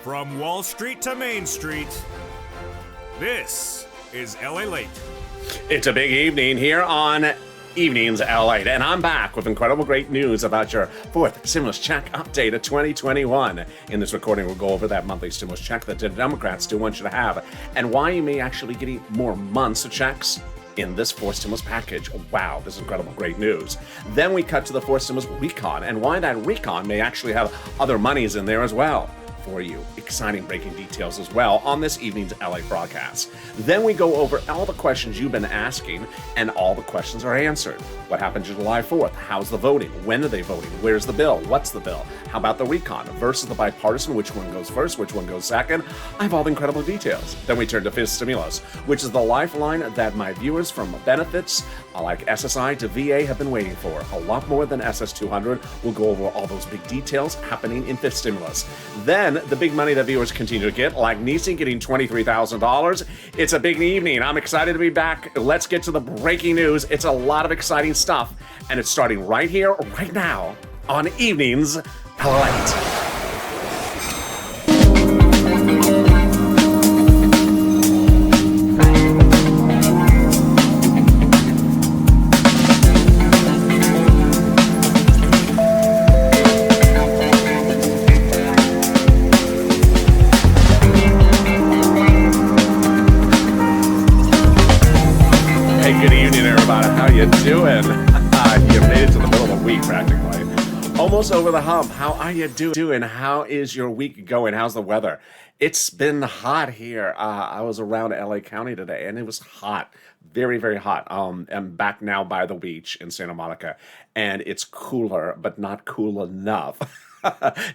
From Wall Street to Main Street, this is LALATE. It's a big evening here on Evenings LALATE, and I'm back with incredible great news about your fourth stimulus check update of 2021. In this recording, we'll go over that monthly stimulus check that the Democrats do want you to have, and why you may actually getting more months of checks in this fourth stimulus package. Wow, this is incredible great news. Then we cut to the fourth stimulus recon, and why that recon may actually have other monies in there as well for you. Exciting breaking details as well on this evening's LA broadcast. Then we go over all the questions you've been asking, and all the questions are answered. What happened July 4th? How's the voting? When are they voting? Where's the bill? What's the bill? How about the recon versus the bipartisan? Which one goes first? Which one goes second? I have all the incredible details. Then we turn to fifth stimulus, which is the lifeline that my viewers from benefits like SSI to VA have been waiting for. A lot more than SS200. We'll go over all those big details happening in fifth stimulus. Then the big money that viewers continue to get, like Nisi getting $23,000. It's a big evening. I'm excited to be back. Let's get to the breaking news. It's a lot of exciting stuff, and it's starting right here, right now, on Evenings LALATE. Doing? You made it to the middle of the week practically. Almost over the hump. How are you doing? How is your week going? How's the weather? It's been hot here. I was around LA County today and it was hot. Very, very hot. I'm back now by the beach in Santa Monica and it's cooler, but not cool enough.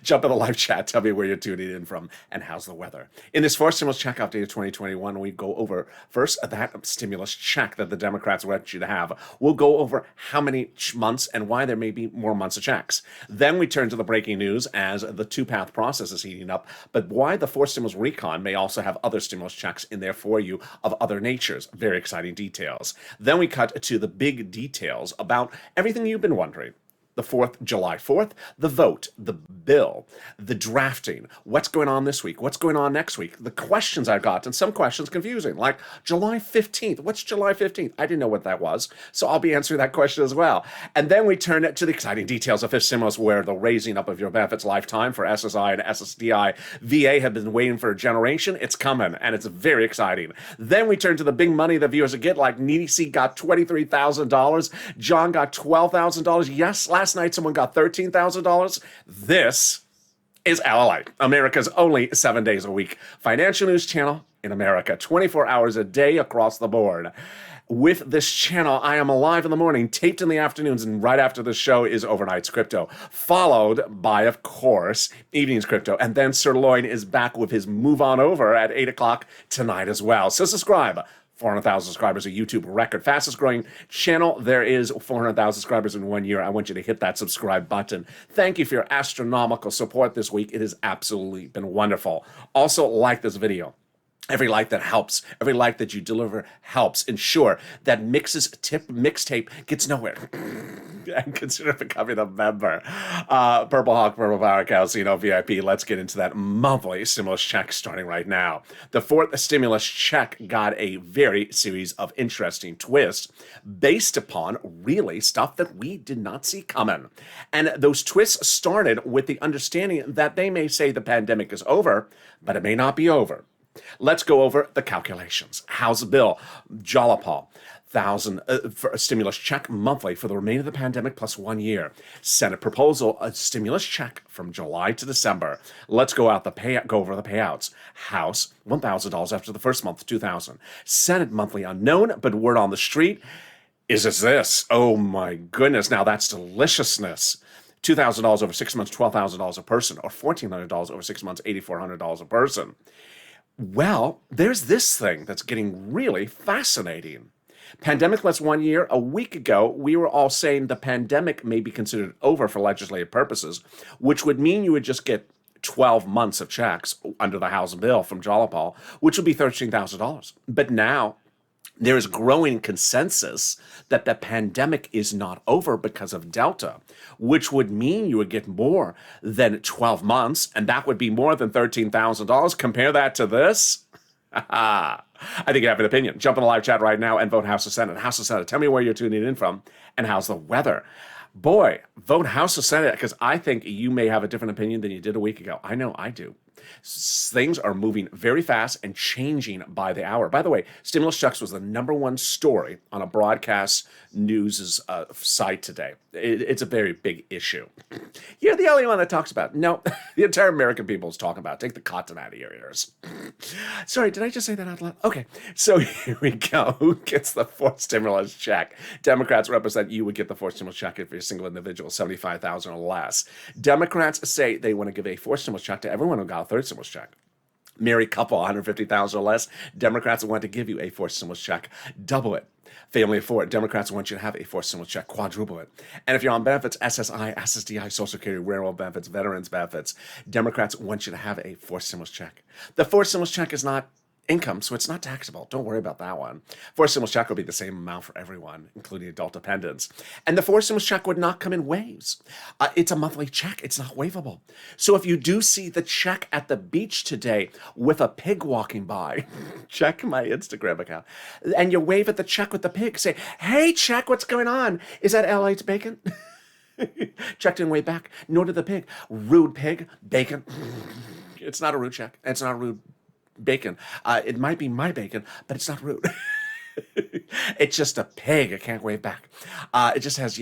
Jump in the live chat. Tell me where you're tuning in from and how's the weather. In this fourth stimulus check update of 2021, we go over first that stimulus check that the Democrats want you to have. We'll go over how many months and why there may be more months of checks. Then we turn to the breaking news as the two-path process is heating up, but why the fourth stimulus recon may also have other stimulus checks in there for you of other natures. Very exciting details. Then we cut to the big details about everything you've been wondering. The July 4th, the vote, the bill, the drafting, what's going on this week, what's going on next week, the questions I got, and some questions confusing, like July 15th. What's July 15th? I didn't know what that was, so I'll be answering that question as well. And then we turn it to the exciting details of fifth stimulus, where the raising up of your benefits lifetime for SSI and SSDI, VA have been waiting for a generation. It's coming, and it's very exciting. Then we turn to the big money that viewers get, like Nisi got $23,000, John got $12,000. Yes, last night someone got $13,000. This is LALATE, America's only 7 days a week financial news channel in America, 24 hours a day across the board. With this channel, I am alive in the morning, taped in the afternoons, and right after the show is Overnight's Crypto, followed by, of course, Evening's Crypto. And then Sirloin is back with his Move On Over at 8 o'clock tonight as well. So subscribe. 400,000 subscribers, a YouTube record. Fastest growing channel. There is 400,000 subscribers in 1 year. I want you to hit that subscribe button. Thank you for your astronomical support this week. It has absolutely been wonderful. Also, like this video. Every like that helps. Every like that you deliver helps. Ensure that mixtape gets nowhere. And consider becoming a member. Purple Hawk, Purple Power Casino VIP. Let's get into that monthly stimulus check starting right now. The fourth stimulus check got a very series of interesting twists based upon really stuff that we did not see coming. And those twists started with the understanding that they may say the pandemic is over, but it may not be over. Let's go over the calculations. House bill, Jalapal, 1,000 for a stimulus check monthly for the remainder of the pandemic plus 1 year. Senate proposal, a stimulus check from July to December. Let's go over the payouts. House, $1,000 after the first month, $2,000. Senate monthly unknown, but word on the street is this. Oh my goodness, now that's deliciousness. $2,000 over 6 months, $12,000 a person, or $1,400 over 6 months, $8,400 a person. Well, there's this thing that's getting really fascinating. Pandemic less 1 year. A week ago, we were all saying the pandemic may be considered over for legislative purposes, which would mean you would just get 12 months of checks under the House bill from Jalapal, which would be $13,000. But now There is growing consensus that the pandemic is not over because of Delta, which would mean you would get more than 12 months, and that would be more than $13,000. Compare that to this. I think you have an opinion. Jump in the live chat right now and vote House or Senate. House or Senate, tell me where you're tuning in from and how's the weather. Boy, vote House or Senate, because I think you may have a different opinion than you did a week ago. I know I do. Things are moving very fast and changing by the hour. By the way, stimulus checks was the #1 story on a broadcast news site today. It's a very big issue. You're the only one that talks about it. No, the entire American people is talking about it. Take the cotton out of your ears. Sorry, did I just say that out loud? Okay, so here we go. Who gets the fourth stimulus check? Democrats represent you would get the fourth stimulus check if you're a single individual, $75,000 or less. Democrats say they want to give a fourth stimulus check to everyone who got a third stimulus check. Married couple, $150,000 or less. Democrats want to give you a fourth stimulus check. Double it. Family of four. Democrats want you to have a fourth stimulus check. Quadruple it. And if you're on benefits, SSI, SSDI, Social Security, railroad benefits, veterans benefits, Democrats want you to have a fourth stimulus check. The fourth stimulus check is not income, so it's not taxable. Don't worry about that one. Fourth stimulus check will be the same amount for everyone, including adult dependents. And the fourth stimulus check would not come in waves. It's a monthly check. It's not waivable. So if you do see the check at the beach today with a pig walking by, check my Instagram account, and you wave at the check with the pig, say, "Hey, check, what's going on? Is that LATE bacon?" Check didn't wave back, nor did the pig. Rude pig, bacon. It's not a rude check. It's not a rude bacon. It might be my bacon, but it's not rude. It's just a pig. It can't wave back. It just has,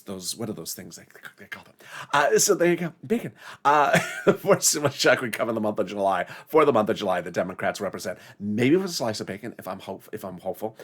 those what are those things they call them? So there you go, bacon. The fourth stimulus check would come in the month of July. For the month of July, the Democrats represent maybe with a slice of bacon, if I'm hopeful.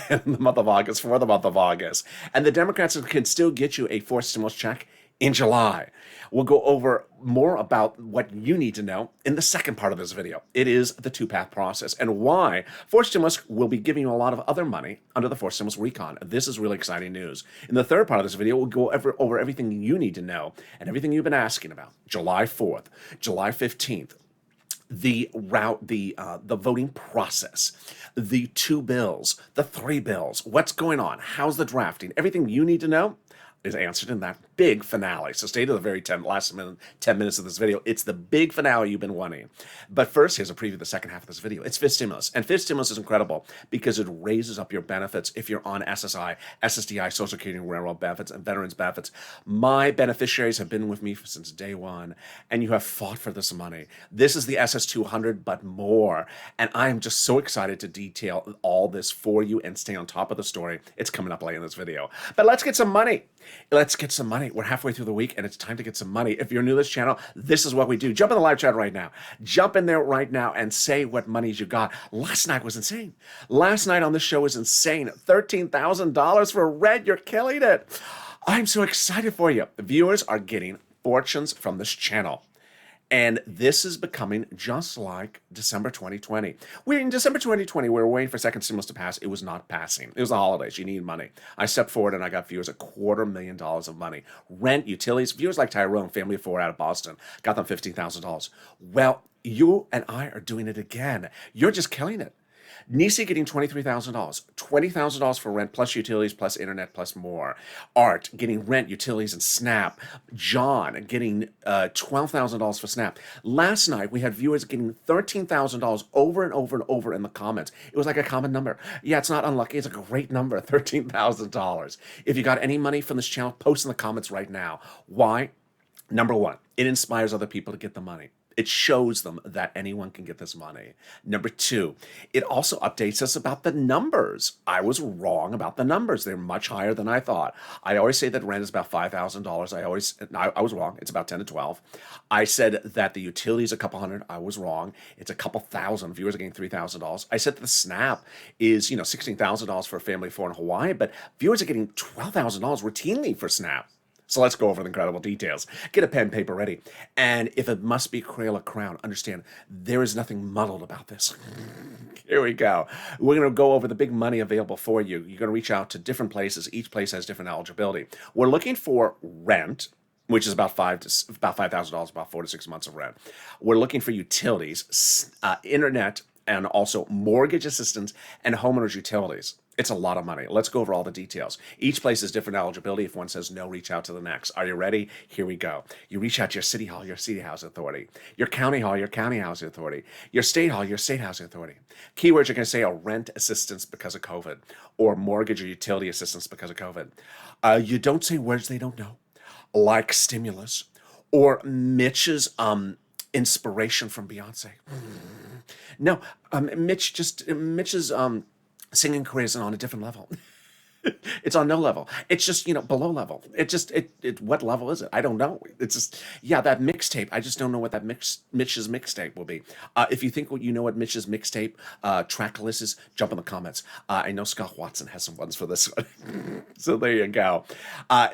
In the month of August, for the month of August, and the Democrats can still get you a fourth stimulus check in July. We'll go over more about what you need to know in the second part of this video. It is the two-path process and why fourth stimulus will be giving you a lot of other money under the fourth stimulus recon. This is really exciting news. In the third part of this video, we'll go over everything you need to know and everything you've been asking about. July 4th, July 15th, the voting process, the 2 bills, the 3 bills, what's going on, how's the drafting, everything you need to know is answered in that big finale. So stay to the very 10 minutes of this video. It's the big finale you've been wanting. But first, here's a preview of the second half of this video. It's fifth stimulus. And fifth stimulus is incredible because it raises up your benefits if you're on SSI, SSDI, Social Security, railroad benefits, and veterans benefits. My beneficiaries have been with me since day one, and you have fought for this money. This is the SS200, but more. And I am just so excited to detail all this for you and stay on top of the story. It's coming up later in this video. But let's get some money. Let's get some money. We're halfway through the week and it's time to get some money. If you're new to this channel, this is what we do. Jump in the live chat right now. Jump in there right now and say what monies you got. Last night was insane. Last night on this show was insane. $13,000 for Red. You're killing it. I'm so excited for you. The viewers are getting fortunes from this channel. And this is becoming just like December 2020. We're in December 2020, we were waiting for second stimulus to pass. It was not passing. It was the holidays. You need money. I stepped forward and I got viewers $250,000 of money. Rent, utilities, viewers like Tyrone, family of 4 out of Boston, got them $15,000. Well, you and I are doing it again. You're just killing it. Nisi getting $23,000, $20,000 for rent, plus utilities, plus internet, plus more. Art getting rent, utilities, and SNAP. John getting $12,000 for SNAP. Last night, we had viewers getting $13,000 over and over and over in the comments. It was like a common number. Yeah, it's not unlucky. It's a great number, $13,000. If you got any money from this channel, post in the comments right now. Why? Number one, it inspires other people to get the money. It shows them that anyone can get this money. Number two, it also updates us about the numbers. I was wrong about the numbers. They're much higher than I thought. I always say that rent is about $5,000. I was wrong. It's about 10 to 12. I said that the utilities a couple hundred. I was wrong. It's a couple thousand. Viewers are getting $3,000. I said that the SNAP is, $16,000 for a family of 4 in Hawaii, but viewers are getting $12,000 routinely for SNAP. So let's go over the incredible details. Get a pen and paper ready. And if it must be Crayola Crown, understand there is nothing muddled about this. Here we go. We're going to go over the big money available for you. You're going to reach out to different places. Each place has different eligibility. We're looking for rent, which is about $5,000, about 4 to 6 months of rent. We're looking for utilities, internet, and also mortgage assistance and homeowners utilities. It's a lot of money. Let's go over all the details. Each place has different eligibility. If one says no, reach out to the next. Are you ready? Here we go. You reach out to your city hall, your city housing authority, your county hall, your county housing authority, your state hall, your state housing authority. Keywords you're going to say are rent assistance because of COVID, or mortgage or utility assistance because of COVID. You don't say words they don't know, like stimulus or Mitch's inspiration from Beyonce. No, Mitch's singing career is on a different level. It's on no level. It's just, below level. What level is it? I don't know. It's just, yeah, that mixtape. I just don't know what that Mitch's mixtape will be. If you think you know what Mitch's mixtape track list is, jump in the comments. I know Scott Watson has some ones for this one. So there you go.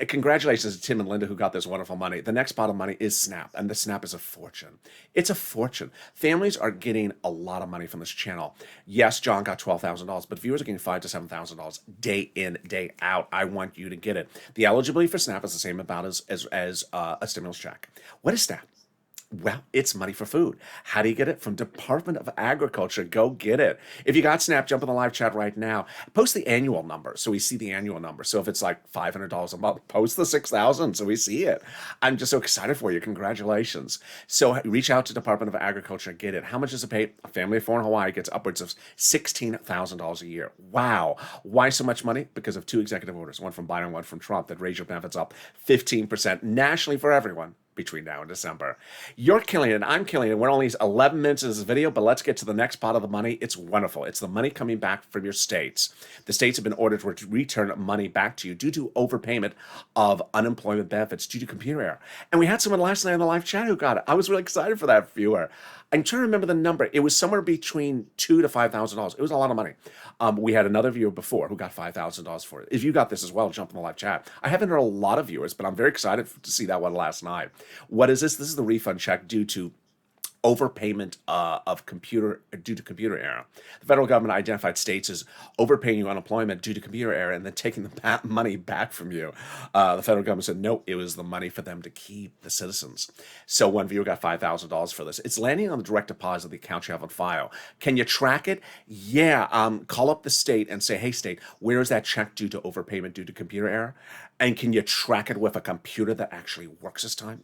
Congratulations to Tim and Linda who got this wonderful money. The next pot of money is Snap, and the Snap is a fortune. It's a fortune. Families are getting a lot of money from this channel. Yes, John got $12,000, but viewers are getting $5,000 to $7,000 day in, day out. I want you to get it. The eligibility for SNAP is the same amount as a stimulus check. What is SNAP? Well, it's money for food. How do you get it? From Department of Agriculture. Go get it. If you got SNAP, jump in the live chat right now. Post the annual number so we see the annual number. So if it's like $500 a month, post the $6,000 so we see it. I'm just so excited for you. Congratulations. So reach out to Department of Agriculture and get it. How much does it pay? A family of four in Hawaii gets upwards of $16,000 a year. Wow. Why so much money? Because of two executive orders, one from Biden, one from Trump, that raise your benefits up 15% nationally for everyone between now and December. You're killing it. I'm killing it. We're only 11 minutes in this video, but let's get to the next pot of the money. It's wonderful. It's the money coming back from your states. The states have been ordered to return money back to you due to overpayment of unemployment benefits due to computer error. And we had someone last night in the live chat who got it. I was really excited for that viewer. I'm trying to remember the number. It was somewhere between $2,000 to $5,000. It was a lot of money. We had another viewer before who got $5,000 for it. If you got this as well, jump in the live chat. I haven't heard a lot of viewers, but I'm very excited to see that one last night. What is this? This is the refund check due to overpayment due to computer error. The federal government identified states as overpaying you unemployment due to computer error and then taking the money back from you. The federal government said no, it was the money for them to keep the citizens. So one viewer got $5,000 for this. It's landing on the direct deposit of the account you have on file. Can you track it? Yeah. Call up the state and say, hey state, where is that check due to overpayment due to computer error? And can you track it with a computer that actually works this time?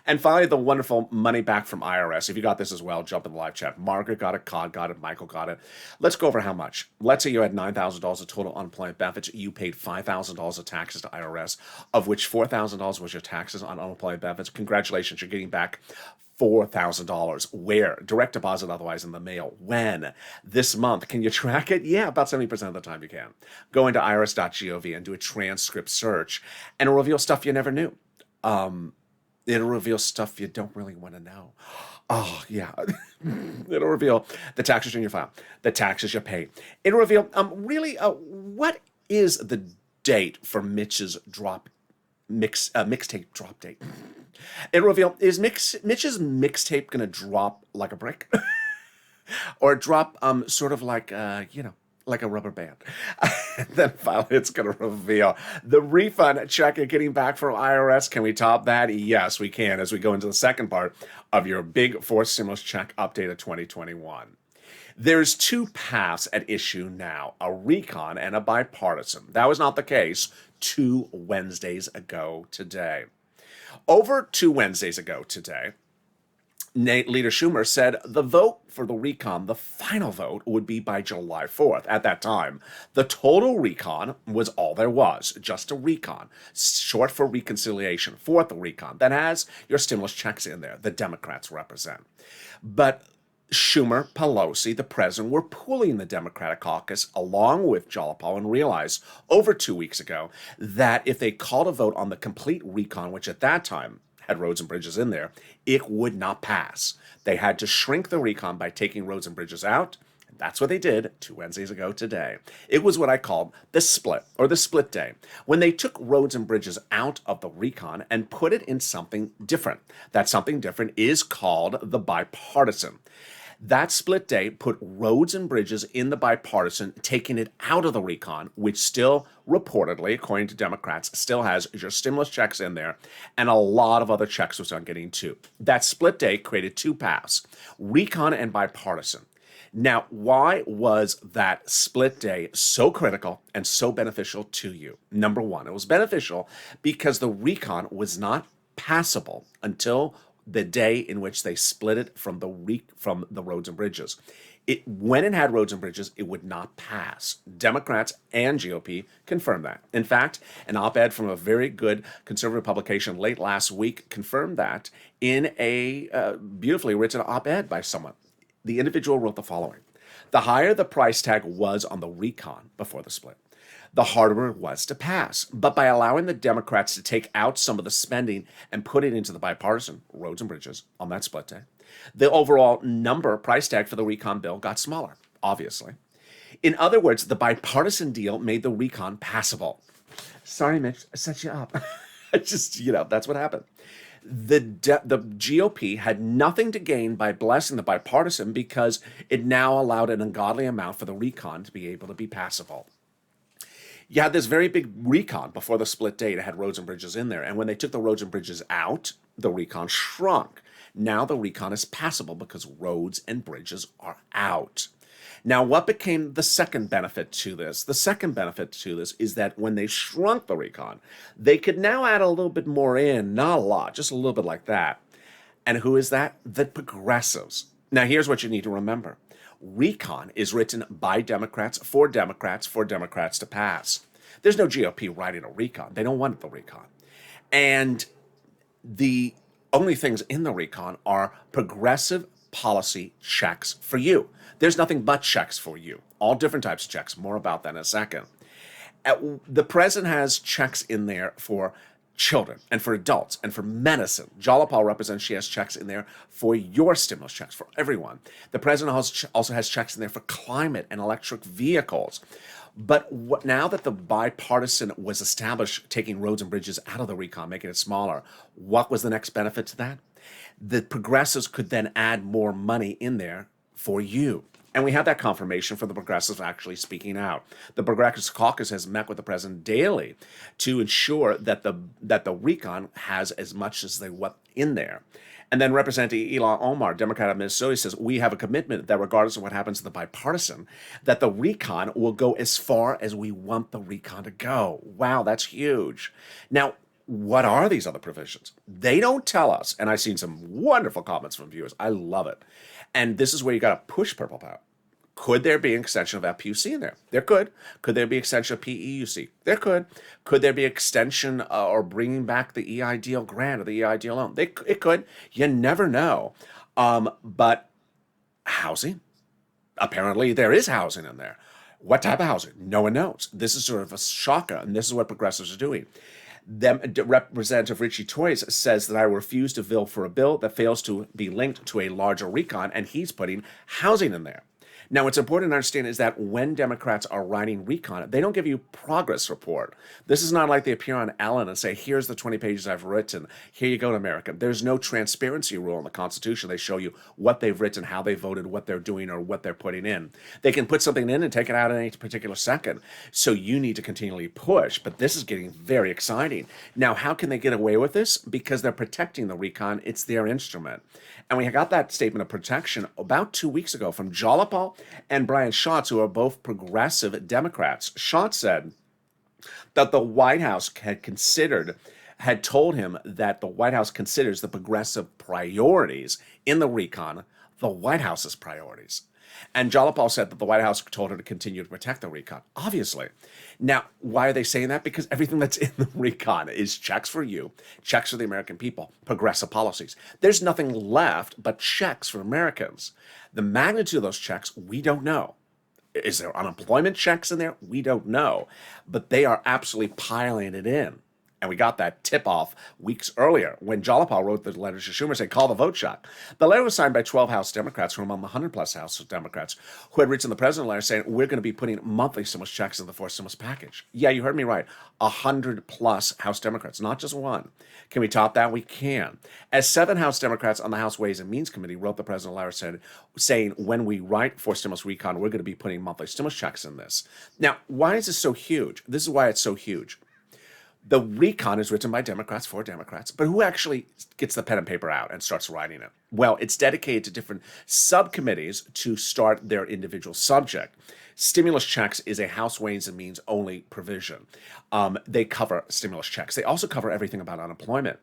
And finally, the wonderful money back from IRS. If you got this as well, jump in the live chat. Margaret got it, Cod got it, Michael got it. Let's go over how much. Let's say you had $9,000 of total unemployment benefits. You paid $5,000 of taxes to IRS, of which $4,000 was your taxes on unemployment benefits. Congratulations, you're getting back $4,000. Where? Direct deposit, otherwise in the mail. When? This month. Can you track it? Yeah, about 70% of the time you can. Go into irs.gov and do a transcript search, and it'll reveal stuff you never knew. It'll reveal stuff you don't really want to know. Oh, yeah. It'll reveal the tax return you file, the taxes you pay. It'll reveal, what is the date for Mitch's mixtape drop date? It reveal, is Mitch's mixtape gonna drop like a brick, or drop sort of like like a rubber band? Then finally, it's gonna reveal the refund check you're getting back from IRS. Can we top that? Yes, we can. As we go into the second part of your big fourth stimulus check update of 2021. There's two paths at issue now: a recon and a bipartisan. That was not the case 2 Wednesdays ago today. Over 2 Wednesdays ago today, Leader Schumer said the vote for the recon, the final vote, would be by July 4th. At that time, the total recon was all there was, just a recon, short for reconciliation, fourth recon, that has your stimulus checks in there, the Democrats represent. But Schumer, Pelosi, the president, were pulling the Democratic caucus along with Jalopal and realized over 2 weeks ago that if they called a vote on the complete recon, which at that time had roads and bridges in there, it would not pass. They had to shrink the recon by taking roads and bridges out. And that's what they did 2 Wednesdays ago today. It was what I called the split, or the split day, when they took roads and bridges out of the recon and put it in something different. That something different is called the bipartisan. That split day put roads and bridges in the bipartisan, taking it out of the recon, which still reportedly, according to Democrats, still has your stimulus checks in there and a lot of other checks which I'm getting to. That split day created two paths, recon and bipartisan. Now, why was that split day so critical and so beneficial to you? Number one, it was beneficial because the recon was not passable until the day in which they split it from the roads and bridges. When it had roads and bridges, it would not pass. Democrats and GOP confirmed that. In fact, an op-ed from a very good conservative publication late last week confirmed that in a beautifully written op-ed by someone. The individual wrote the following: the higher the price tag was on the recon before the split, the harder it was to pass. But by allowing the Democrats to take out some of the spending and put it into the bipartisan roads and bridges on that split day, the overall price tag for the recon bill got smaller, obviously. In other words, the bipartisan deal made the recon passable. Sorry, Mitch, I set you up. That's what happened. The GOP had nothing to gain by blessing the bipartisan because it now allowed an ungodly amount for the recon to be able to be passable. You had this very big recon before the split date. It had roads and bridges in there. And when they took the roads and bridges out, the recon shrunk. Now the recon is passable because roads and bridges are out. Now, what became the second benefit to this? The second benefit to this is that when they shrunk the recon, they could now add a little bit more in, not a lot, just a little bit like that. And who is that? The progressives. Now, here's what you need to remember. Recon is written by Democrats for Democrats to pass. There's no GOP writing a recon. They don't want the recon. And the only things in the recon are progressive policy checks for you. There's nothing but checks for you. All different types of checks. More about that in a second. The president has checks in there for children and for adults and for medicine. Jalapal represents she has checks in there for your stimulus checks, for everyone. The president also has checks in there for climate and electric vehicles. But now that the bipartisan was established, taking roads and bridges out of the recon, making it smaller, what was the next benefit to that? The progressives could then add more money in there for you. And we have that confirmation for the progressives actually speaking out. The Progressive Caucus has met with the president daily to ensure that the recon has as much as they want in there. And then Representative Ilhan Omar, Democrat of Minnesota, says, we have a commitment that regardless of what happens to the bipartisan, that the recon will go as far as we want the recon to go. Wow, that's huge. Now, what are these other provisions? They don't tell us. And I've seen some wonderful comments from viewers. I love it. And this is where you got to push Purple Power. Could there be an extension of FPUC in there? There could. Could there be extension of PEUC? There could. Could there be extension or bringing back the EIDL grant or the EIDL loan? It could. You never know. But housing? Apparently there is housing in there. What type of housing? No one knows. This is sort of a shocker, and this is what progressives are doing. Representative Richie Toys says that I refuse to vote for a bill that fails to be linked to a larger recon, and he's putting housing in there. Now, what's important to understand is that when Democrats are writing recon, they don't give you progress report. This is not like they appear on Ellen and say, here's the 20 pages I've written. Here you go, America. There's no transparency rule in the Constitution. They show you what they've written, how they voted, what they're doing, or what they're putting in. They can put something in and take it out in any particular second. So you need to continually push. But this is getting very exciting. Now, how can they get away with this? Because they're protecting the recon. It's their instrument. And we got that statement of protection about 2 weeks ago from Jalapal and Brian Schatz, who are both progressive Democrats. Schatz said that the White House had told him that the White House considers the progressive priorities in the recon the White House's priorities. And Jalapal said that the White House told her to continue to protect the recon, obviously. Now, why are they saying that? Because everything that's in the recon is checks for you, checks for the American people, progressive policies. There's nothing left but checks for Americans. The magnitude of those checks, we don't know. Is there unemployment checks in there? We don't know. But they are absolutely piling it in. And we got that tip-off weeks earlier when Jalapal wrote the letter to Schumer saying, call the vote shot. The letter was signed by 12 House Democrats who were among the 100-plus House Democrats who had written the president a letter saying, we're going to be putting monthly stimulus checks in the fourth stimulus package. Yeah, you heard me right. 100-plus House Democrats, not just one. Can we top that? We can. As 7 House Democrats on the House Ways and Means Committee wrote the president a letter saying, when we write for stimulus recon, we're going to be putting monthly stimulus checks in this. Now, why is this so huge? This is why it's so huge. The recon is written by Democrats for Democrats, but who actually gets the pen and paper out and starts writing it? Well, it's dedicated to different subcommittees to start their individual subject. Stimulus checks is a House Ways and Means only provision. They cover stimulus checks. They also cover everything about unemployment.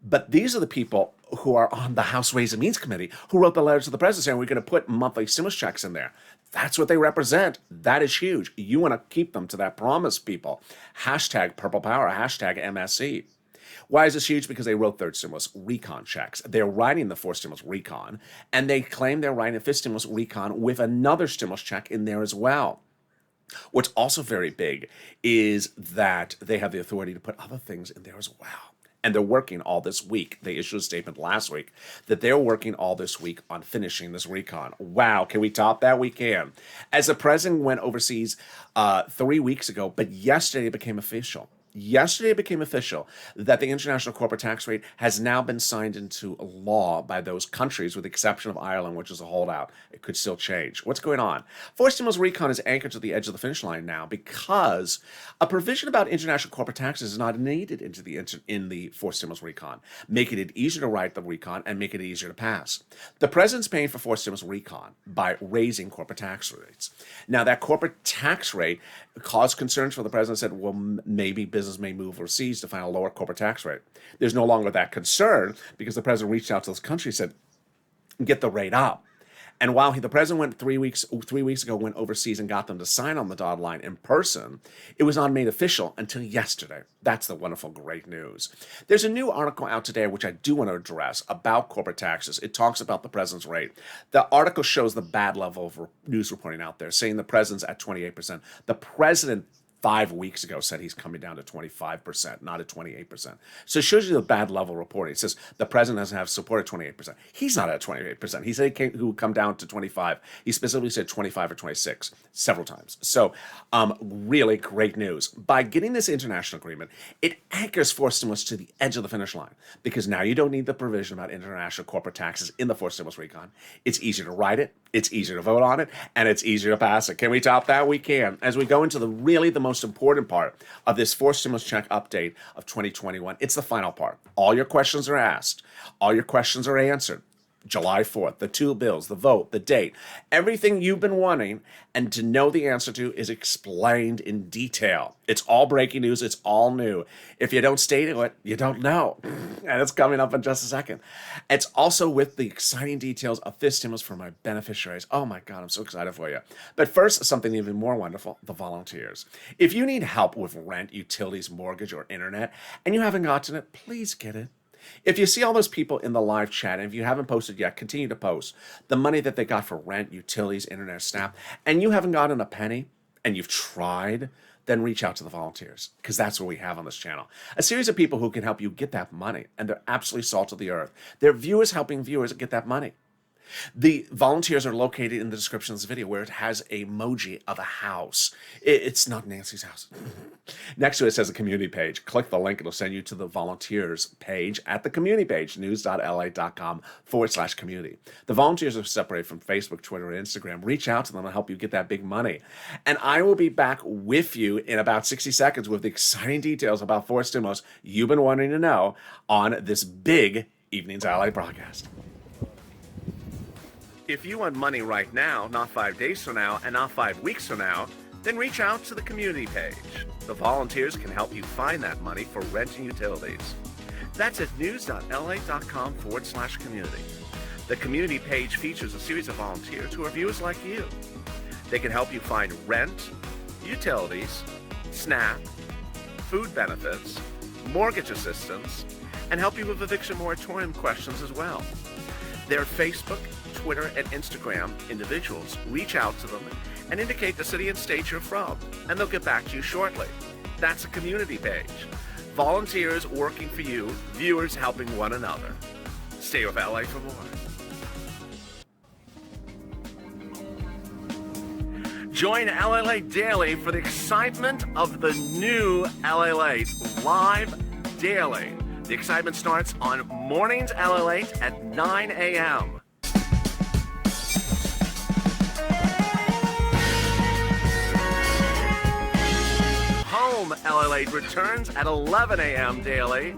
But these are the people who are on the House Ways and Means Committee who wrote the letters to the president saying we're going to put monthly stimulus checks in there. That's what they represent. That is huge. You want to keep them to that promise, people. Hashtag Purple Power, hashtag MSE. Why is this huge? Because they wrote third stimulus recon checks. They're writing the fourth stimulus recon, and they claim they're writing a fifth stimulus recon with another stimulus check in there as well. What's also very big is that they have the authority to put other things in there as well. And they're working all this week. They issued a statement last week that they're working all this week on finishing this recon. Wow, can we top that? We can. As the president went overseas 3 weeks ago, but yesterday it became official. Yesterday it became official that the international corporate tax rate has now been signed into law by those countries, with the exception of Ireland, which is a holdout. It could still change. What's going on? Fourth stimulus recon is anchored to the edge of the finish line now because a provision about international corporate taxes is not needed in the fourth stimulus recon, making it easier to write the recon and make it easier to pass. The president's paying for fourth stimulus recon by raising corporate tax rates. Now, that corporate tax rate caused concerns for the president. Said, well, maybe business may move overseas to find a lower corporate tax rate. There's no longer that concern because the president reached out to those countries and said, get the rate up. And while the president went 3 weeks ago, went overseas and got them to sign on the dotted line in person, it was not made official until yesterday. That's the wonderful, great news. There's a new article out today, which I do want to address, about corporate taxes. It talks about the president's rate. The article shows the bad level of news reporting out there, saying the president's at 28%. The president 5 weeks ago said he's coming down to 25%, not at 28%. So it shows you the bad level reporting. It says the president doesn't have support at 28%. He's not at 28%. He said he would come down to 25. He specifically said 25 or 26 several times. So really great news. By getting this international agreement, it anchors fourth stimulus to the edge of the finish line, because now you don't need the provision about international corporate taxes in the fourth stimulus recon. It's easier to write it, it's easier to vote on it, and it's easier to pass it. Can we top that? We can. As we go into the most important part of this fourth stimulus check update of 2021, it's the final part. All your questions are asked. All your questions are answered. July 4th, the two bills, the vote, the date, everything you've been wanting and to know the answer to is explained in detail. It's all breaking news. It's all new. If you don't stay to it, you don't know. And it's coming up in just a second. It's also with the exciting details of fifth stimulus for my beneficiaries. Oh my God, I'm so excited for you. But first, something even more wonderful, the volunteers. If you need help with rent, utilities, mortgage, or internet, and you haven't gotten it, please get it. If you see all those people in the live chat, and if you haven't posted yet, continue to post the money that they got for rent, utilities, internet, SNAP, and you haven't gotten a penny, and you've tried, then reach out to the volunteers, because that's what we have on this channel. A series of people who can help you get that money, and they're absolutely salt of the earth. They're viewers helping viewers get that money. The volunteers are located in the description of this video, where it has an emoji of a house. It's not Nancy's house. Next to it says a community page. Click the link. It'll send you to the volunteers page at the community page, news.la.com/community. The volunteers are separated from Facebook, Twitter, and Instagram. Reach out to them and help you get that big money. And I will be back with you in about 60 seconds with the exciting details about fourth stimulus you've been wanting to know on this big Evenings LA broadcast. If you want money right now, not 5 days from now, and not 5 weeks from now, then reach out to the community page. The volunteers can help you find that money for rent and utilities. That's at news.la.com/community. The community page features a series of volunteers who are viewers like you. They can help you find rent, utilities, SNAP, food benefits, mortgage assistance, and help you with eviction moratorium questions as well. Their Facebook, Twitter, and Instagram individuals. Reach out to them and indicate the city and state you're from, and they'll get back to you shortly. That's a community page. Volunteers working for you, viewers helping one another. Stay with LA for more. Join LALATE Daily for the excitement of the new LALATE live daily. The excitement starts on mornings LALATE at 9 a.m. Home p.m. LALATE returns at 11 a.m. daily.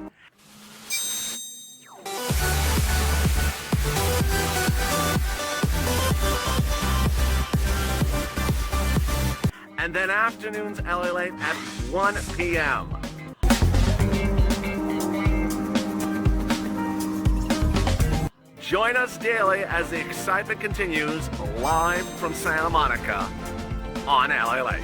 And then afternoons LALATE at 1 p.m. Join us daily as the excitement continues live from Santa Monica on LALATE.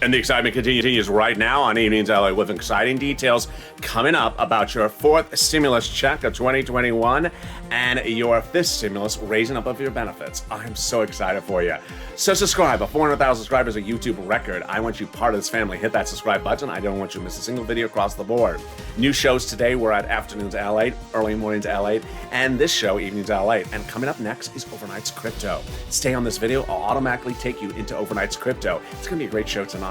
And the excitement continues right now on Evenings LA with exciting details coming up about your fourth stimulus check of 2021 and your fifth stimulus raising up of your benefits. I'm so excited for you. So subscribe. 400,000 subscribers is a YouTube record. I want you part of this family. Hit that subscribe button. I don't want you to miss a single video across the board. New shows today. We're at Afternoons LA, Early Mornings LA, and this show, Evenings LA. And coming up next is Overnight's Crypto. Stay on this video. I'll automatically take you into Overnight's Crypto. It's going to be a great show tonight.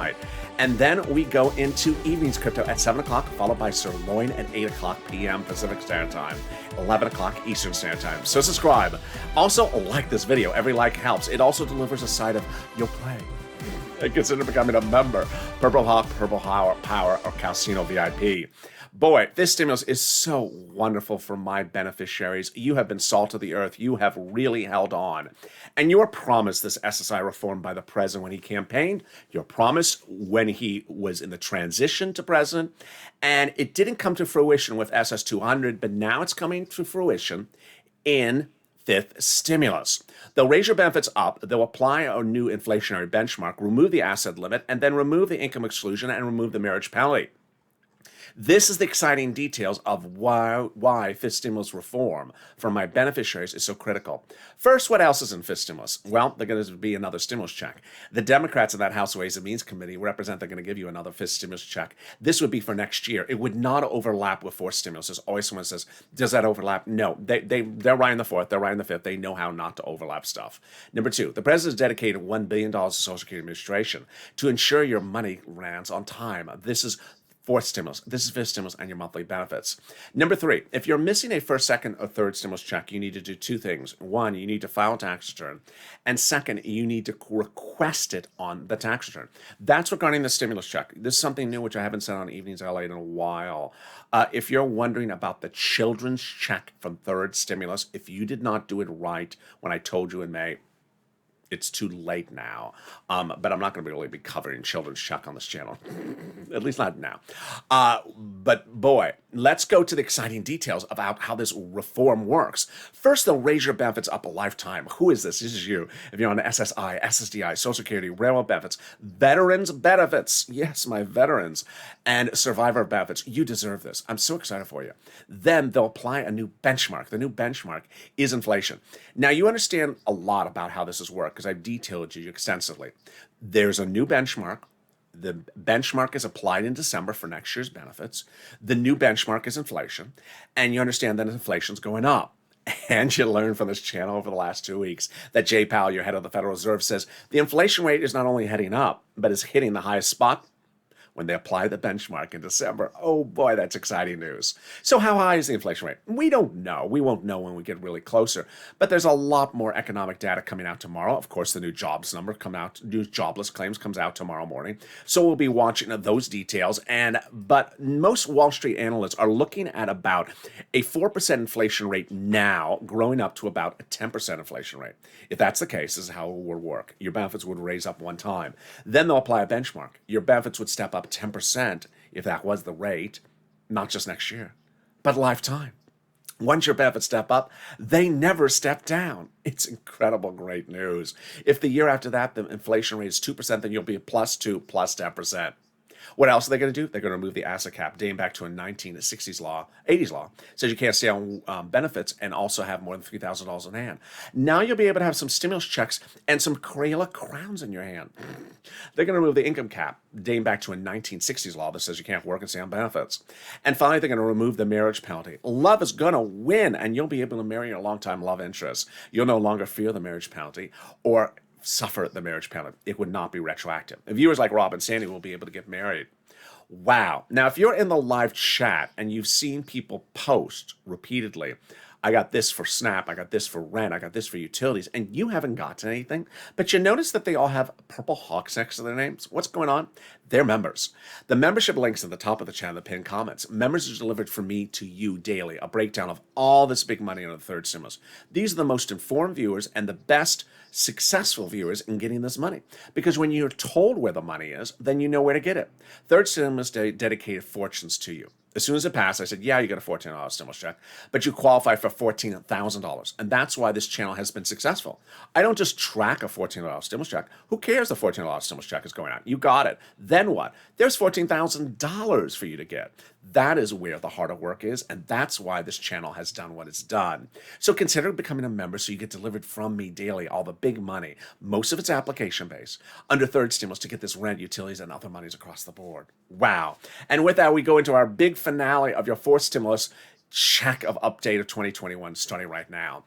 And then we go into Evenings Crypto at 7 o'clock, followed by Sirloin at 8 o'clock p.m. Pacific Standard Time, 11 o'clock Eastern Standard Time. So subscribe. Also, like this video. Every like helps. It also delivers a side of your play. And consider becoming a member. Purple Hawk, Purple Power, or Casino VIP. Boy, this stimulus is so wonderful for my beneficiaries. You have been salt of the earth. You have really held on. And you were promised this SSI reform by the president when he campaigned. You were promised when he was in the transition to president. And it didn't come to fruition with SS 200, but now it's coming to fruition in fifth stimulus. They'll raise your benefits up, they'll apply a new inflationary benchmark, remove the asset limit, and then remove the income exclusion and remove the marriage penalty. This is the exciting details of why fifth stimulus reform for my beneficiaries is so critical. First, what else is in fifth stimulus? Well, they're going to be another stimulus check. The Democrats in that House Ways and Means Committee represent they're going to give you another fifth stimulus check. This would be for next year. It would not overlap with fourth stimulus. There's always someone says, does that overlap? No, they're writing the fourth, they're writing the fifth. They know how not to overlap stuff. Number two, the president has dedicated $1 billion to Social Security Administration to ensure your money lands on time. This is fourth stimulus. This is fifth stimulus and your monthly benefits. Number three, if you're missing a first, second, or third stimulus check, you need to do two things. One, you need to file a tax return. And second, you need to request it on the tax return. That's regarding the stimulus check. This is something new which I haven't said on Evenings LA in a while. If you're wondering about the children's check from third stimulus, if you did not do it right when I told you in May, it's too late now, but I'm not going to really be covering children's check on this channel, at least not now. But boy, let's go to the exciting details about how this reform works. First, they'll raise your benefits up a lifetime. Who is this? This is you. If you're on SSI, SSDI, Social Security, railroad benefits, veterans benefits, yes, my veterans, and survivor benefits, you deserve this. I'm so excited for you. Then they'll apply a new benchmark. The new benchmark is inflation. Now, you understand a lot about how this is worked, because I've detailed to you extensively. There's a new benchmark. The benchmark is applied in December for next year's benefits. The new benchmark is inflation. And you understand that inflation's going up. And you learned from this channel over the last 2 weeks that Jay Powell, your head of the Federal Reserve, says the inflation rate is not only heading up, but is hitting the highest spot when they apply the benchmark in December. Oh boy, that's exciting news. So how high is the inflation rate? We don't know. We won't know when we get really closer. But there's a lot more economic data coming out tomorrow. Of course, the new jobs number new jobless claims comes out tomorrow morning. So we'll be watching those details. But most Wall Street analysts are looking at about a 4% inflation rate now, growing up to about a 10% inflation rate. If that's the case, this is how it would work. Your benefits would raise up one time. Then they'll apply a benchmark. Your benefits would step up 10% if that was the rate, not just next year, but lifetime. Once your benefits step up, they never step down. It's incredible, great news. If the year after that, the inflation rate is 2%, then you'll be plus 2, plus 10%. What else are they going to do? They're going to remove the asset cap, dating back to a 1960s law, 80s law. It says you can't stay on benefits and also have more than $3,000 in hand. Now you'll be able to have some stimulus checks and some Crayola crowns in your hand. They're going to remove the income cap, dating back to a 1960s law that says you can't work and stay on benefits. And finally, they're going to remove the marriage penalty. Love is going to win, and you'll be able to marry your longtime love interest. You'll no longer fear the marriage penalty or suffer the marriage penalty. It would not be retroactive. And viewers like Rob and Sandy will be able to get married. Wow. Now, if you're in the live chat and you've seen people post repeatedly I got this for SNAP, I got this for rent, I got this for utilities, and you haven't gotten anything. But you notice that they all have purple hawks next to their names. What's going on? They're members. The membership links at the top of the channel, the pinned comments. Members are delivered from me to you daily, a breakdown of all this big money under the third stimulus. These are the most informed viewers and the best successful viewers in getting this money. Because when you're told where the money is, then you know where to get it. Third stimulus dedicated fortunes to you. As soon as it passed, I said, yeah, you got a $14 stimulus check, but you qualify for $14,000. And that's why this channel has been successful. I don't just track a $14 stimulus check. Who cares the $14 stimulus check is going out? You got it. Then what? There's $14,000 for you to get. That is where the harder work is, and that's why this channel has done what it's done. So consider becoming a member so you get delivered from me daily all the big money, most of it's application-based, under third stimulus to get this rent, utilities, and other monies across the board. Wow. And with that, we go into our big finale of your fourth stimulus check of update of 2021 starting right now.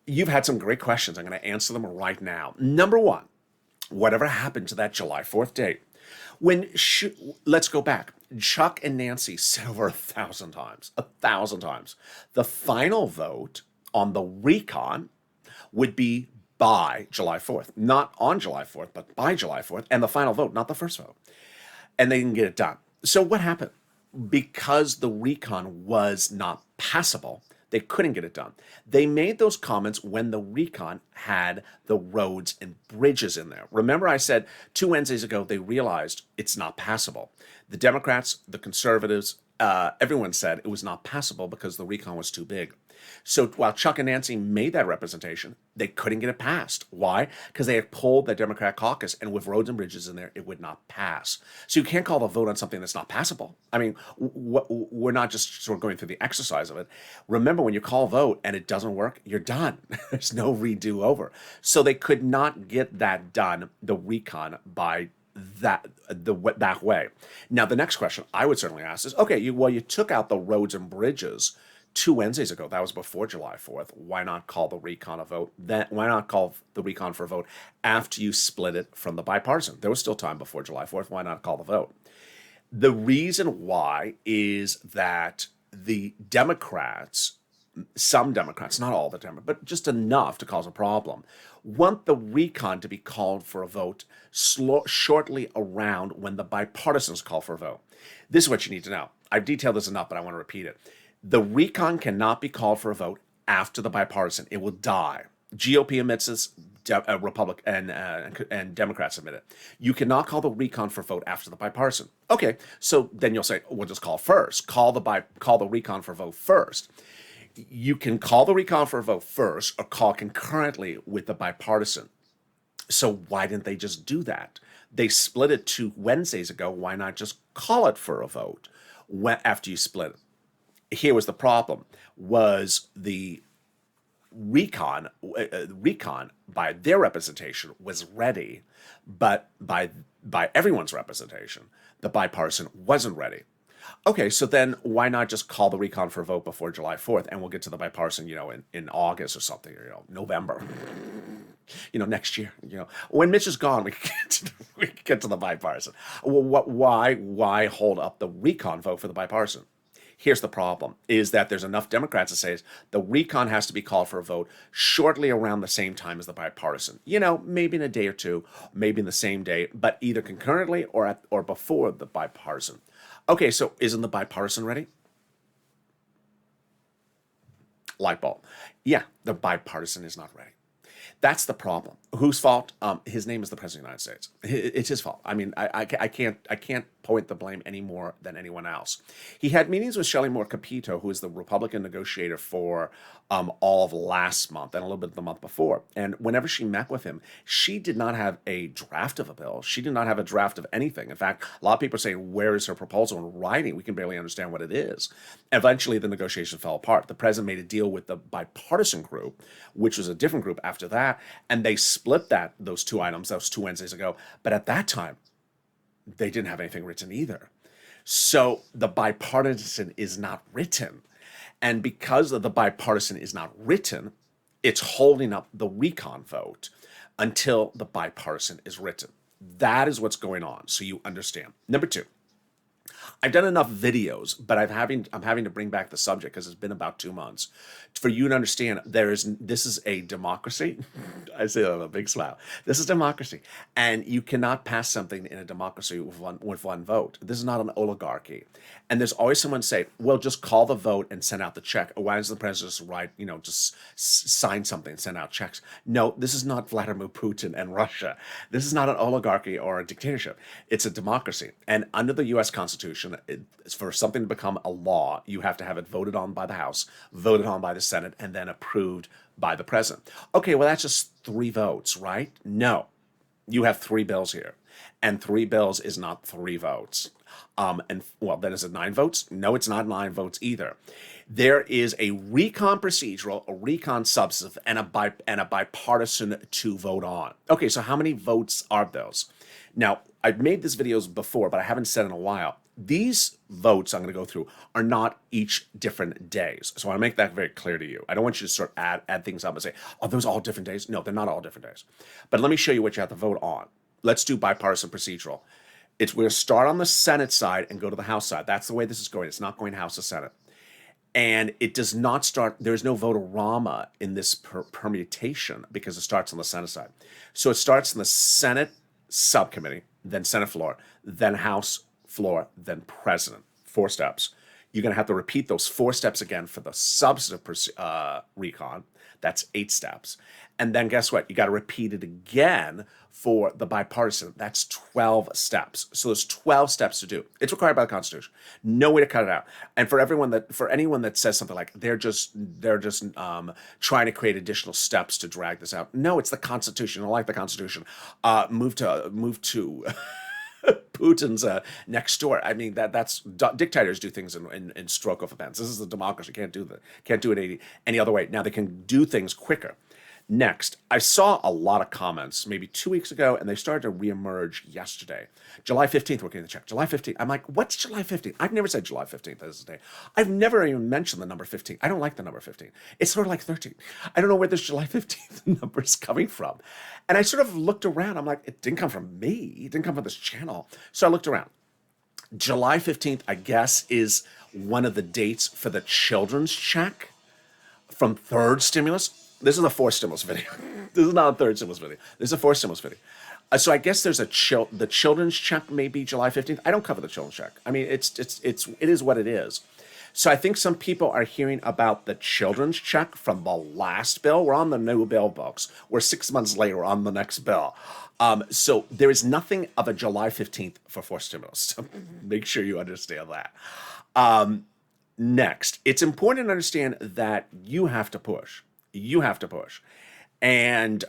You've had some great questions. I'm going to answer them right now. Number one, whatever happened to that July 4th date? Let's go back. Chuck and Nancy said over 1,000 times, the final vote on the recon would be by July 4th. Not on July 4th, but by July 4th. And the final vote, not the first vote. And they didn't get it done. So what happened? Because the recon was not passable, they couldn't get it done. They made those comments when the recon had the roads and bridges in there. Remember I said 2 Wednesdays ago, they realized it's not passable. The Democrats, the conservatives, everyone said it was not passable because the recon was too big. So while Chuck and Nancy made that representation, they couldn't get it passed. Why? Because they had pulled the Democrat caucus, and with roads and bridges in there, it would not pass. So you can't call the vote on something that's not passable. I mean, we're not just sort of going through the exercise of it. Remember, when you call a vote and it doesn't work, you're done. There's no redo over. So they could not get that done, the recon, by that way. Now, the next question I would certainly ask is, okay, you took out the roads and bridges 2 Wednesdays ago. That was before July 4th. Why not call the recon a vote? Why not call the recon for a vote after you split it from the bipartisan? There was still time before July 4th. Why not call the vote? The reason why is that the Democrats, some Democrats, not all the Democrats, but just enough to cause a problem, want the recon to be called for a vote shortly around when the bipartisans call for a vote. This is what you need to know. I've detailed this enough, but I want to repeat it. The recon cannot be called for a vote after the bipartisan. It will die. GOP admits this, Republican and Democrats admit it. You cannot call the recon for a vote after the bipartisan. Okay, so then you'll say, we'll just call first. Call the recon for a vote first. You can call the recon for a vote first or call concurrently with the bipartisan. So why didn't they just do that? They split it 2 Wednesdays ago. Why not just call it for a vote after you split it? Here was the problem, was the recon by their representation was ready, but by everyone's representation, the bipartisan wasn't ready. Okay, so then why not just call the recon for a vote before July 4th, and we'll get to the bipartisan, in August or something, November, next year, when Mitch is gone, we can get to the bipartisan. Well, why hold up the recon vote for the bipartisan? Here's the problem, is that there's enough Democrats that say the recon has to be called for a vote shortly around the same time as the bipartisan. Maybe in a day or two, maybe in the same day, but either concurrently or before the bipartisan. Okay, so isn't the bipartisan ready? Light bulb. Yeah, the bipartisan is not ready. That's the problem. Whose fault? His name is the President of the United States. It's his fault. I mean, I can't point the blame any more than anyone else. He had meetings with Shelley Moore Capito, who is the Republican negotiator for all of last month and a little bit of the month before. And whenever she met with him, she did not have a draft of a bill. She did not have a draft of anything. In fact, a lot of people are saying, where is her proposal in writing? We can barely understand what it is. Eventually, the negotiation fell apart. The president made a deal with the bipartisan group, which was a different group after that, and they split those 2 items, those 2 Wednesdays ago. But at that time, they didn't have anything written either. So the bipartisan is not written. And because of the bipartisan is not written, it's holding up the recon vote until the bipartisan is written. That is what's going on, so you understand. Number 2, I've done enough videos, but I'm having to bring back the subject because it's been about 2 months for you to understand this is a democracy. I say that with a big smile. This is democracy, and you cannot pass something in a democracy with one vote. This is not an oligarchy. And there's always someone say, "Well, just call the vote and send out the check." Or why does the president just write, just sign something and send out checks? No, this is not Vladimir Putin and Russia. This is not an oligarchy or a dictatorship. It's a democracy. And under the U.S. Constitution, for something to become a law, you have to have it voted on by the House, voted on by the Senate, and then approved by the president. Okay, well, that's just 3 votes, right? No, you have 3 bills here. And 3 bills is not 3 votes. Then is it 9 votes? No, it's not 9 votes either. There is a recon procedural, a recon substantive, and a bipartisan to vote on. Okay, so how many votes are those? Now, I've made these videos before, but I haven't said in a while. These votes I'm going to go through are not each different days. So I want to make that very clear to you. I don't want you to sort of add things up and say, "Oh, those are all different days." No, they're not all different days. But let me show you what you have to vote on. Let's do bipartisan procedural. We're going to start on the Senate side and go to the House side. That's the way this is going. It's not going House to Senate. And it does not start, there's no vote-a-rama in this permutation because it starts on the Senate side. So it starts in the Senate subcommittee, then Senate floor, then House floor, then President. 4 steps. You're going to have to repeat those 4 steps again for the substantive recon. That's 8 steps. And then guess what? You got to repeat it again for the bipartisan. That's 12 steps. So there's 12 steps to do. It's required by the Constitution. No way to cut it out. And for anyone that says something like they're just trying to create additional steps to drag this out. No, it's the Constitution. I like the Constitution. Move to Putin's next door. I mean, that's dictators do things in stroke of a pen. This is a democracy. Can't do it any other way. Now they can do things quicker. Next, I saw a lot of comments maybe 2 weeks ago, and they started to reemerge yesterday. July 15th, we're getting the check. July 15th. I'm like, what's July 15th? I've never said July 15th as a day. I've never even mentioned the number 15. I don't like the number 15. It's sort of like 13. I don't know where this July 15th number is coming from. And I sort of looked around. I'm like, it didn't come from me. It didn't come from this channel. So I looked around. July 15th, I guess, is one of the dates for the children's check from third stimulus. This is a 4th stimulus video. This is not a 3rd stimulus video. This is a 4th stimulus video. So I guess there's the children's check may be July 15th. I don't cover the children's check. I mean, it is what it is. So I think some people are hearing about the children's check from the last bill. We're on the new bill books. We're 6 months later on the next bill. So there is nothing of a July 15th for 4th stimulus. So make sure you understand that. Next, it's important to understand that you have to push. You have to push. And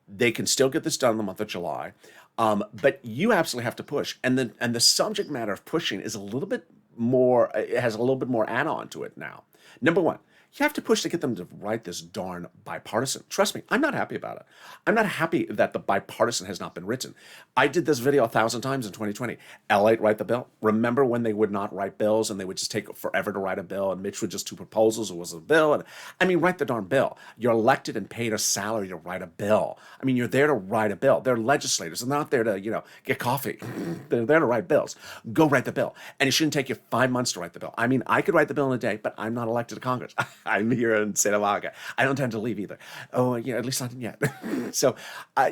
they can still get this done in the month of July. But you absolutely have to push. And the subject matter of pushing is a little bit more, it has a little bit more add-on to it now. Number one, you have to push to get them to write this darn bipartisan. Trust me, I'm not happy about it. I'm not happy that the bipartisan has not been written. I did this video 1,000 times in 2020. LALATE write the bill. Remember when they would not write bills and they would just take forever to write a bill and Mitch would just do proposals. It was a bill. And I mean, write the darn bill. You're elected and paid a salary to write a bill. I mean, you're there to write a bill. They're legislators. They're not there to, get coffee. They're there to write bills. Go write the bill. And it shouldn't take you 5 months to write the bill. I mean, I could write the bill in a day, but I'm not elected to Congress. I'm here in Santa Monica. I don't tend to leave either. Oh, at least not yet. So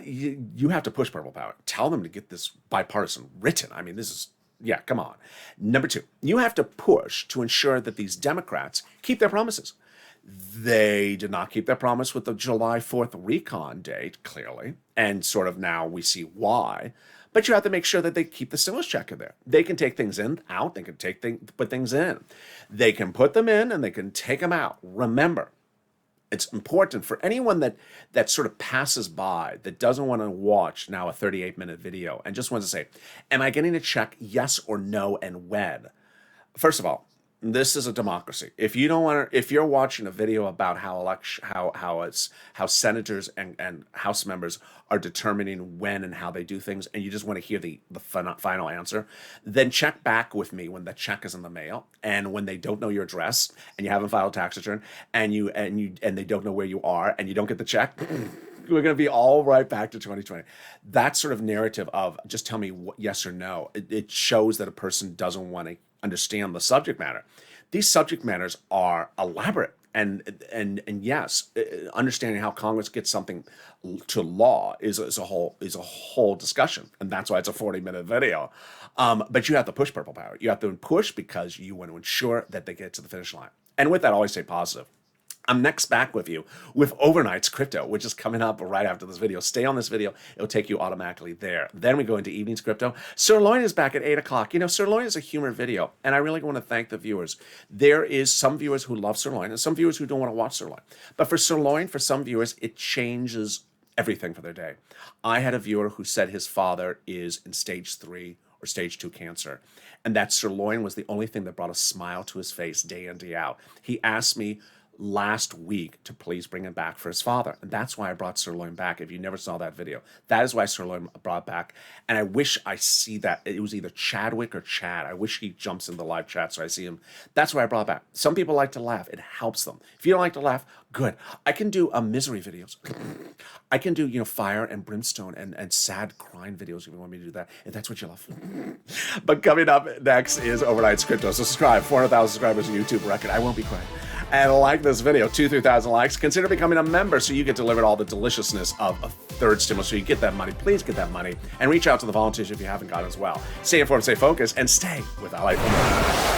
you have to push Purple Power. Tell them to get this bipartisan written. I mean, this is, come on. Number 2, you have to push to ensure that these Democrats keep their promises. They did not keep their promise with the July 4th recon date, clearly, and sort of now we see why. But you have to make sure that they keep the stimulus check in there. They can take things out. They can put things in. They can put them in and they can take them out. Remember, it's important for anyone that sort of passes by, that doesn't want to watch now a 38-minute video and just wants to say, am I getting a check, yes or no, and when? First of all, this is a democracy. If you're watching a video about how senators and House members are determining when and how they do things, and you just want to hear the final answer, then check back with me when the check is in the mail, and when they don't know your address, and you haven't filed a tax return, and they don't know where you are, and you don't get the check. We're going to be all right back to 2020. That sort of narrative of just tell me yes or no, it shows that a person doesn't want to understand the subject matter. These subject matters are elaborate. And yes, understanding how Congress gets something to law is a whole discussion, and that's why it's a 40-minute video. But you have to push Purple Power. You have to push because you want to ensure that they get to the finish line. And with that, always stay positive. I'm next back with you with Overnight's Crypto, which is coming up right after this video. Stay on this video. It'll take you automatically there. Then we go into Evening's Crypto. Sirloin is back at 8 o'clock. You know, Sirloin is a humor video, and I really want to thank the viewers. There is some viewers who love Sirloin and some viewers who don't want to watch Sirloin. But for Sirloin, for some viewers, it changes everything for their day. I had a viewer who said his father is in stage 3 or stage 2 cancer, and that Sirloin was the only thing that brought a smile to his face day in, day out. He asked me last week to please bring him back for his father. And that's why I brought Sirloin back. If you never saw that video, that is why Sirloin brought back. And I wish I see that. It was either Chadwick or Chad. I wish he jumps in the live chat so I see him. That's why I brought it back. Some people like to laugh. It helps them. If you don't like to laugh, good. I can do misery videos. I can do, fire and brimstone and sad crying videos if you want me to do that. If that's what you love. But coming up next is Overnight's Crypto. So subscribe. 400,000 subscribers on YouTube record. I won't be crying. And like this video, 2,000-3,000 likes. Consider becoming a member so you get delivered all the deliciousness of a third stimulus. So you get that money. Please get that money. And reach out to the volunteers if you haven't got as well. Stay informed, stay focused, and stay with LALATE.